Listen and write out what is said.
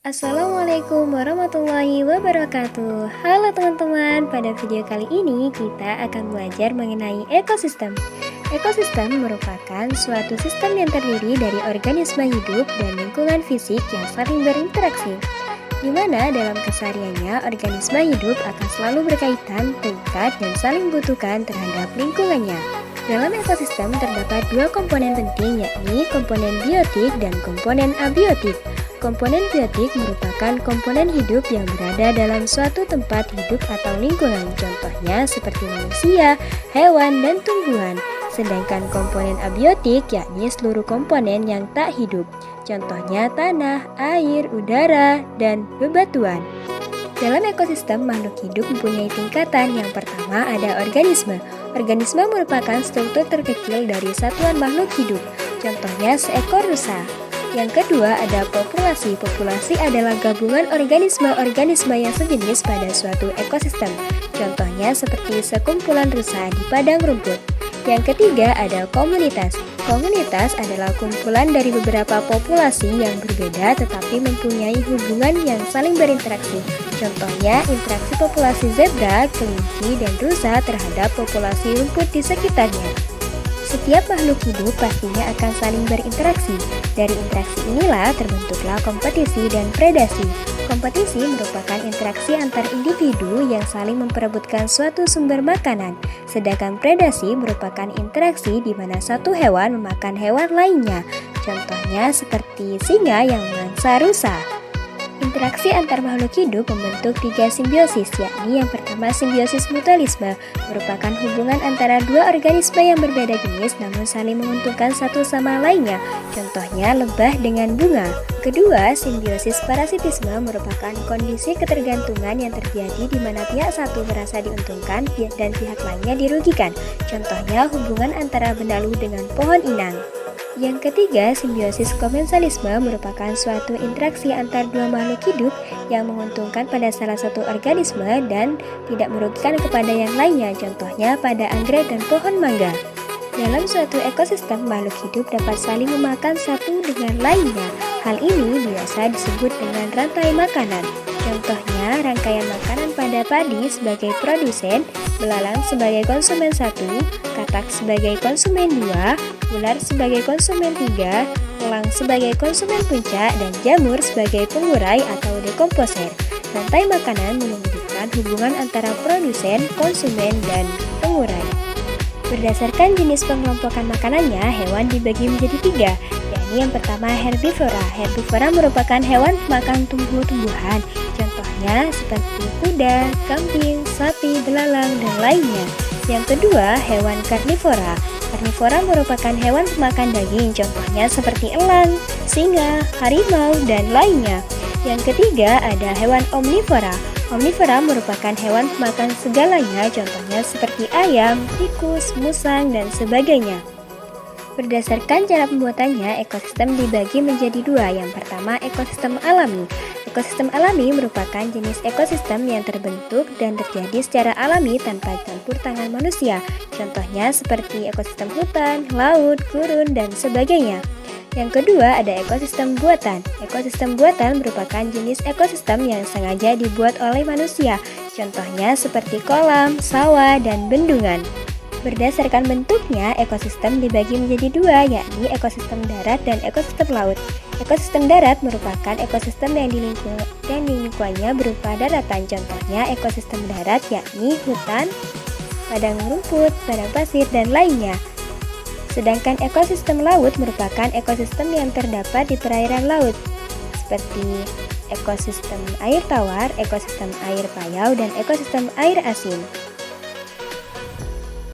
Assalamualaikum warahmatullahi wabarakatuh. Halo teman-teman, pada video kali ini kita akan belajar mengenai ekosistem. Ekosistem merupakan suatu sistem yang terdiri dari organisme hidup dan lingkungan fisik yang saling berinteraksi, di mana dalam kesehariannya organisme hidup akan selalu berkaitan, terikat, dan saling membutuhkan terhadap lingkungannya. Dalam ekosistem terdapat dua komponen penting, yakni komponen biotik dan komponen abiotik. Komponen biotik merupakan komponen hidup yang berada dalam suatu tempat hidup atau lingkungan, contohnya seperti manusia, hewan, dan tumbuhan. Sedangkan komponen abiotik yakni seluruh komponen yang tak hidup, contohnya tanah, air, udara, dan bebatuan. Dalam ekosistem, makhluk hidup mempunyai tingkatan. Yang pertama ada organisme. Organisme merupakan struktur terkecil dari satuan makhluk hidup, contohnya seekor rusa. Yang kedua ada populasi. Populasi adalah gabungan organisme-organisme yang sejenis pada suatu ekosistem, contohnya seperti sekumpulan rusa di padang rumput. Yang ketiga ada komunitas. Komunitas adalah kumpulan dari beberapa populasi yang berbeda tetapi mempunyai hubungan yang saling berinteraksi. Contohnya interaksi populasi zebra, kelinci, dan rusa terhadap populasi rumput di sekitarnya. Setiap makhluk hidup pastinya akan saling berinteraksi. Dari interaksi inilah terbentuklah kompetisi dan predasi. Kompetisi merupakan interaksi antar individu yang saling memperebutkan suatu sumber makanan. Sedangkan predasi merupakan interaksi di mana satu hewan memakan hewan lainnya. Contohnya seperti singa yang memangsa rusa. Interaksi antar makhluk hidup membentuk tiga simbiosis, yakni yang pertama simbiosis mutualisme, merupakan hubungan antara dua organisme yang berbeda jenis namun saling menguntungkan satu sama lainnya, contohnya lebah dengan bunga. Kedua, simbiosis parasitisme merupakan kondisi ketergantungan yang terjadi di mana pihak satu merasa diuntungkan dan pihak lainnya dirugikan, contohnya hubungan antara benalu dengan pohon inang. Yang ketiga, simbiosis komensalisme merupakan suatu interaksi antar dua makhluk hidup yang menguntungkan pada salah satu organisme dan tidak merugikan kepada yang lainnya, contohnya pada anggrek dan pohon mangga. Dalam suatu ekosistem, makhluk hidup dapat saling memakan satu dengan lainnya. Hal ini biasa disebut dengan rantai makanan. Contohnya, rangkaian makanan pada padi sebagai produsen, belalang sebagai konsumen satu, katak sebagai konsumen dua, ular sebagai konsumen tiga, elang sebagai konsumen puncak, dan jamur sebagai pengurai atau dekomposer. Rantai makanan menunjukkan hubungan antara produsen, konsumen, dan pengurai. Berdasarkan jenis pengelompokan makanannya, hewan dibagi menjadi tiga, yakni yang pertama herbivora. Herbivora merupakan hewan pemakan tumbuh-tumbuhan, contohnya seperti kuda, kambing, sapi, belalang, dan lainnya. Yang kedua, hewan karnivora. Karnivora merupakan hewan pemakan daging, contohnya seperti elang, singa, harimau, dan lainnya. Yang ketiga ada hewan omnivora. Omnivora merupakan hewan pemakan segalanya, contohnya seperti ayam, tikus, musang, dan sebagainya. Berdasarkan cara pembuatannya, ekosistem dibagi menjadi dua. Yang pertama, ekosistem alami. Ekosistem alami merupakan jenis ekosistem yang terbentuk dan terjadi secara alami tanpa campur tangan manusia. Contohnya seperti ekosistem hutan, laut, gurun, dan sebagainya. Yang kedua ada ekosistem buatan. Ekosistem buatan merupakan jenis ekosistem yang sengaja dibuat oleh manusia. Contohnya seperti kolam, sawah, dan bendungan. Berdasarkan bentuknya, ekosistem dibagi menjadi dua, yakni ekosistem darat dan ekosistem laut. Ekosistem darat merupakan ekosistem yang lingkungannya berupa daratan. Contohnya ekosistem darat yakni hutan, padang rumput, padang pasir, dan lainnya. Sedangkan ekosistem laut merupakan ekosistem yang terdapat di perairan laut, seperti ekosistem air tawar, ekosistem air payau, dan ekosistem air asin.